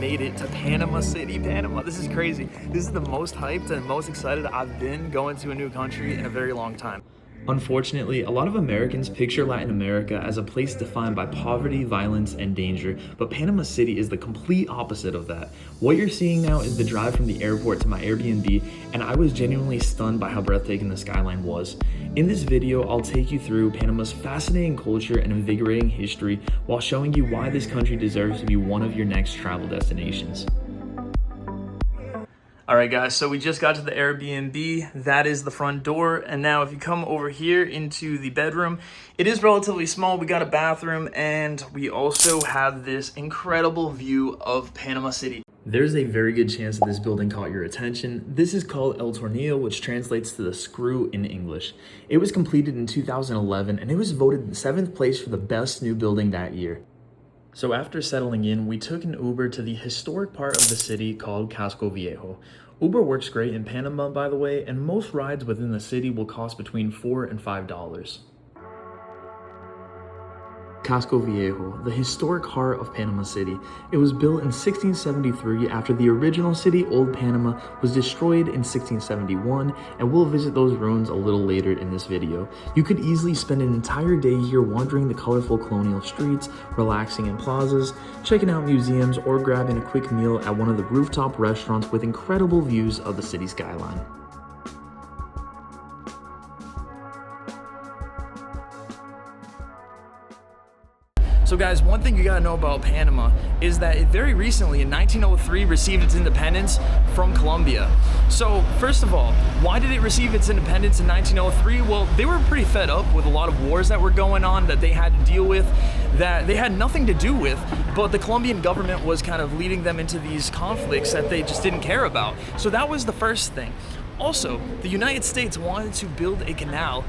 made it to Panama City, Panama. This is crazy. This is the most hyped and most excited I've been going to a new country in a very long time. Unfortunately, a lot of Americans picture Latin America as a place defined by poverty, violence, and danger, but Panama City is the complete opposite of that. What you're seeing now is the drive from the airport to my Airbnb, and I was genuinely stunned by how breathtaking the skyline was. In this video, I'll take you through Panama's fascinating culture and invigorating history while showing you why this country deserves to be one of your next travel destinations. All right, guys, so we just got to the Airbnb. That is the front door. And now if you come over here into the bedroom, it is relatively small. We got a bathroom, and we also have this incredible view of Panama City. There's a very good chance that this building caught your attention. This is called El Tornillo, which translates to the screw in English. It was completed in 2011, and it was voted 7th place for the best new building that year. So after settling in, we took an Uber to the historic part of the city called Casco Viejo. Uber works great in Panama, by the way, and most rides within the city will cost between $4 and $5. Casco Viejo, the historic heart of Panama City. It was built in 1673 after the original city, Old Panama, was destroyed in 1671, and we'll visit those ruins a little later in this video. You could easily spend an entire day here wandering the colorful colonial streets, relaxing in plazas, checking out museums, or grabbing a quick meal at one of the rooftop restaurants with incredible views of the city skyline. So guys, one thing you gotta know about Panama is that it very recently, in 1903, received its independence from Colombia. So first of all, why did it receive its independence in 1903? Well, they were pretty fed up with a lot of wars that were going on that they had to deal with, that they had nothing to do with, but the Colombian government was kind of leading them into these conflicts that they just didn't care about. So that was the first thing. Also, the United States wanted to build a canal,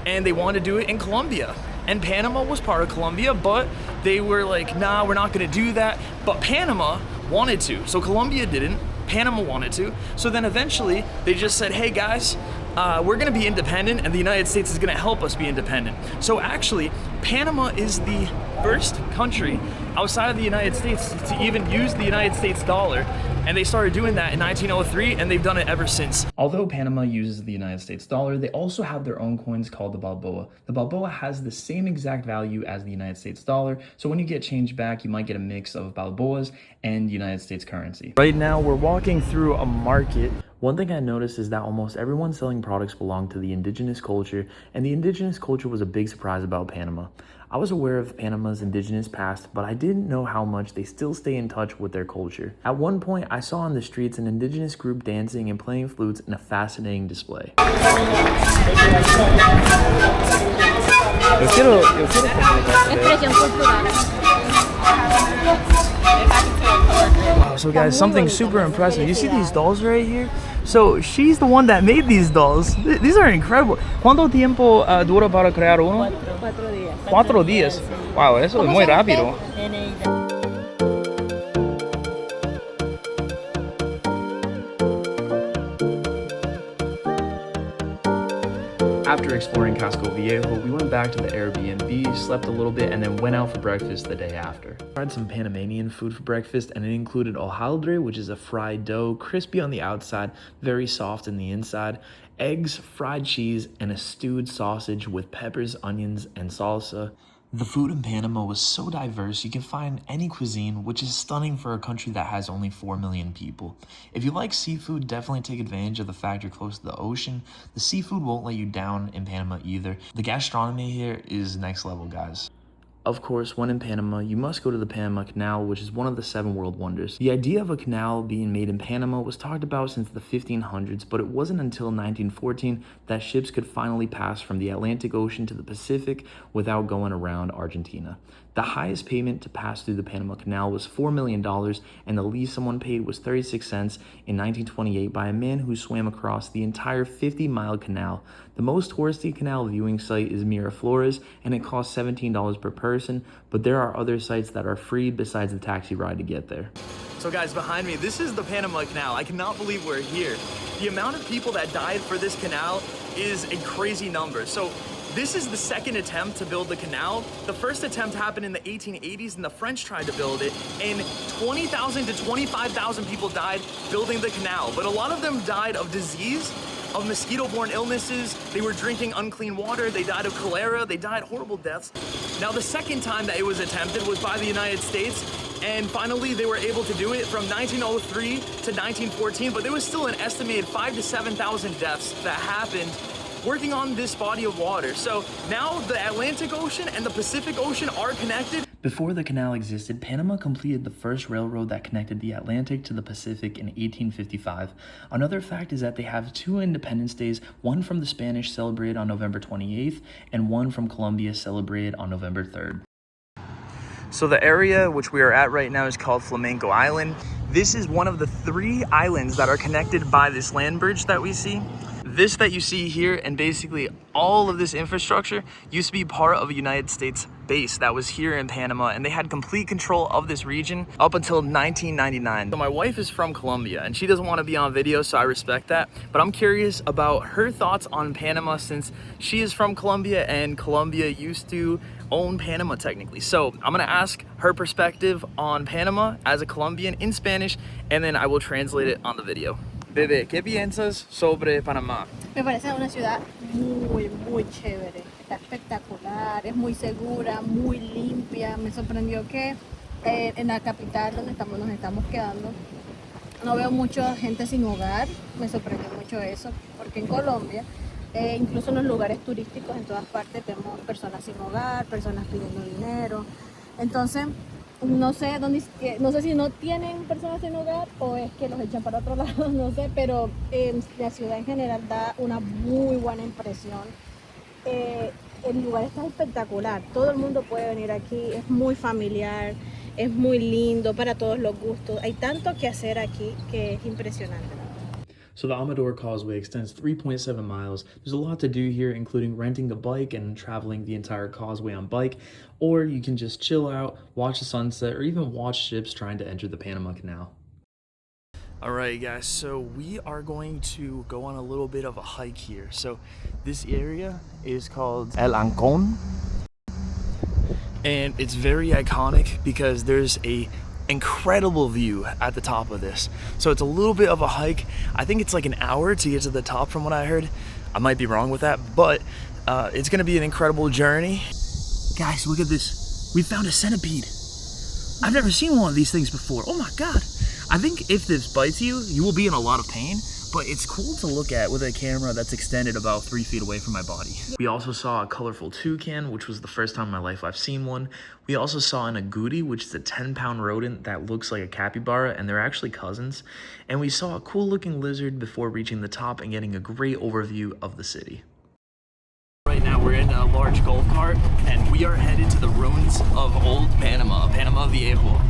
and they wanted to do it in Colombia. And Panama was part of Colombia, but they were like, nah, we're not gonna do that. But Panama wanted to, so Colombia didn't, Panama wanted to. So then eventually they just said, hey guys, we're gonna be independent, and the United States is gonna help us be independent. So actually, Panama is the first country outside of the United States to even use the United States dollar, and they started doing that in 1903, and they've done it ever since. Although Panama uses the United States dollar, they also have their own coins called the Balboa. The Balboa has the same exact value as the United States dollar, so when you get change back, you might get a mix of Balboas and United States currency. Right now, we're walking through a market. One thing I noticed is that almost everyone selling products belonged to the indigenous culture, and the indigenous culture was a big surprise about Panama. I was aware of Panama's indigenous past, but I didn't know how much they still stay in touch with their culture. At one point, I saw on the streets an indigenous group dancing and playing flutes in a fascinating display. Wow, so guys, something super impressive. You see these dolls right here? So she's the one that made these dolls. These are incredible. ¿Cuánto tiempo dura para crear uno? 4 días. 4 días. Wow, eso es muy rápido. After exploring Casco Viejo, we went back to the Airbnb, slept a little bit, and then went out for breakfast the day after. I tried some Panamanian food for breakfast, and it included hojaldre, which is a fried dough, crispy on the outside, very soft in the inside, eggs, fried cheese, and a stewed sausage with peppers, onions, and salsa. The food in Panama was so diverse, you can find any cuisine, which is stunning for a country that has only 4 million people. If you like seafood, definitely take advantage of the fact you're close to the ocean. The seafood won't let you down in Panama either. The gastronomy here is next level, guys. Of course, when in Panama, you must go to the Panama Canal, which is one of the 7 world wonders. The idea of a canal being made in Panama was talked about since the 1500s, but it wasn't until 1914 that ships could finally pass from the Atlantic Ocean to the Pacific without going around Argentina. The highest payment to pass through the Panama Canal was $4 million, and the least someone paid was 36 cents in 1928 by a man who swam across the entire 50-mile canal. The most touristy canal viewing site is Miraflores, and it costs $17 per person, but there are other sites that are free besides the taxi ride to get there. So guys, behind me, this is the Panama Canal. I cannot believe we're here. The amount of people that died for this canal is a crazy number. So This is the second attempt to build the canal. The first attempt happened in the 1880s and the French tried to build it, and 20,000 to 25,000 people died building the canal. But a lot of them died of disease, of mosquito-borne illnesses. They were drinking unclean water. They died of cholera. They died horrible deaths. Now, the second time that it was attempted was by the United States, and finally they were able to do it from 1903 to 1914, but there was still an estimated 5,000 to 7,000 deaths that happened working on this body of water. So now the Atlantic Ocean and the Pacific Ocean are connected. Before the canal existed, Panama completed the first railroad that connected the Atlantic to the Pacific in 1855. Another fact is that they have 2 Independence Days, one from the Spanish celebrated on November 28th and one from Colombia celebrated on November 3rd. So the area which we are at right now is called Flamenco Island. This is one of the 3 islands that are connected by this land bridge that we see. This that you see here, and basically all of this infrastructure, used to be part of a United States base that was here in Panama, and they had complete control of this region up until 1999. So my wife is from Colombia and she doesn't want to be on video, so I respect that, but I'm curious about her thoughts on Panama since she is from Colombia and Colombia used to own Panama technically. So I'm gonna ask her perspective on Panama as a Colombian in Spanish, and then I will translate it on the video. Bebé, ¿qué piensas sobre Panamá? Me parece una ciudad muy chévere, está espectacular, es muy segura, muy limpia. Me sorprendió que en la capital donde nos estamos quedando, no veo mucha gente sin hogar. Me sorprendió mucho eso, porque en Colombia, incluso en los lugares turísticos, en todas partes vemos personas sin hogar, personas pidiendo dinero. Entonces, no sé si no tienen personas sin hogar o es que los echan para otro lado, no sé, pero la ciudad en general da una muy buena impresión. El lugar está espectacular, todo el mundo puede venir aquí, es muy familiar, es muy lindo para todos los gustos. Hay tanto que hacer aquí que es impresionante. So the Amador Causeway extends 3.7 miles. There's a lot to do here, including renting a bike and traveling the entire causeway on bike, or you can just chill out, watch the sunset, or even watch ships trying to enter the Panama Canal. Alright guys, so we are going to go on a little bit of a hike here. So this area is called El Ancon, and it's very iconic because there's a incredible view at the top of this. So it's a little bit of a hike. I think it's like an hour to get to the top from what I heard. I might be wrong with that, but it's gonna be an incredible journey. Guys, look at this. We found a centipede. I've never seen one of these things before. Oh my God. I think if this bites you, you will be in a lot of pain, but it's cool to look at with a camera that's extended about 3 feet away from my body. We also saw a colorful toucan, which was the first time in my life I've seen one. We also saw an agouti, which is a 10-pound rodent that looks like a capybara, and they're actually cousins. And we saw a cool looking lizard before reaching the top and getting a great overview of the city. Right now we're in a large golf cart and we are headed to the ruins of old Panama, Panama Viejo.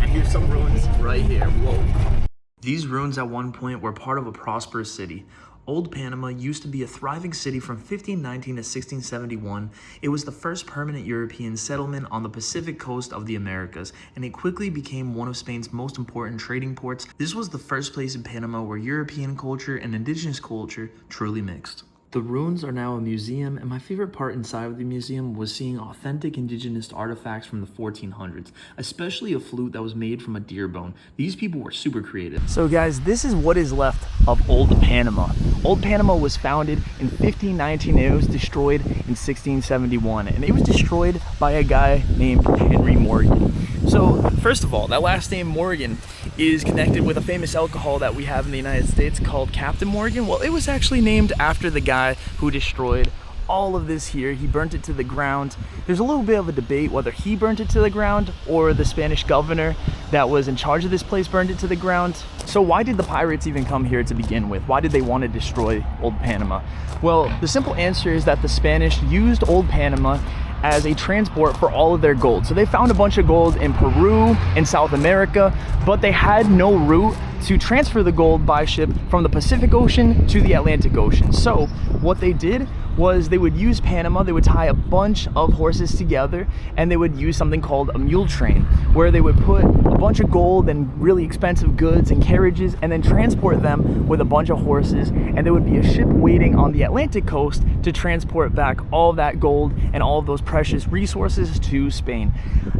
And here's some ruins right here. Whoa. These ruins at one point were part of a prosperous city. Old Panama used to be a thriving city from 1519 to 1671. It was the first permanent European settlement on the Pacific coast of the Americas, and it quickly became one of Spain's most important trading ports. This was the first place in Panama where European culture and indigenous culture truly mixed. The ruins are now a museum, and my favorite part inside of the museum was seeing authentic indigenous artifacts from the 1400s, especially a flute that was made from a deer bone. These people were super creative. So guys, this is what is left of Old Panama. Old Panama was founded in 1519 and it was destroyed in 1671, and it was destroyed by a guy named Henry Morgan. So first of all, that last name Morgan is connected with a famous alcohol that we have in the United States called Captain Morgan. Well, it was actually named after the guy who destroyed all of this here. He burnt it to the ground. There's a little bit of a debate whether he burnt it to the ground or the Spanish governor that was in charge of this place burned it to the ground. So why did the pirates even come here to begin with? Why did they want to destroy Old Panama? Well, the simple answer is that the Spanish used Old Panama as a transport for all of their gold. So they found a bunch of gold in Peru and South America, but they had no route to transfer the gold by ship from the Pacific Ocean to the Atlantic Ocean. So what they did was they would use Panama, they would tie a bunch of horses together, and they would use something called a mule train, where they would put a bunch of gold and really expensive goods in carriages and then transport them with a bunch of horses, and there would be a ship waiting on the Atlantic coast to transport back all of that gold and all of those precious resources to Spain.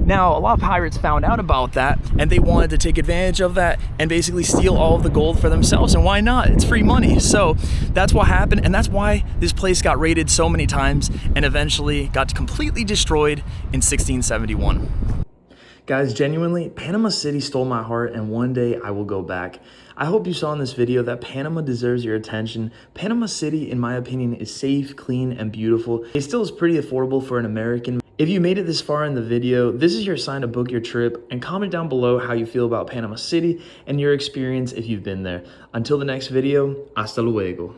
Now, a lot of pirates found out about that, and they wanted to take advantage of that and basically steal all of the gold for themselves, and why not? It's free money. So that's what happened, and that's why this place got raided so many times and eventually got completely destroyed in 1671. Guys, genuinely, Panama City stole my heart, and one day I will go back. I hope you saw in this video that Panama deserves your attention. Panama City, in my opinion, is safe, clean, and beautiful. It still is pretty affordable for an American. If you made it this far in the video, this is your sign to book your trip, and comment down below how you feel about Panama City and your experience if you've been there. Until the next video, hasta luego.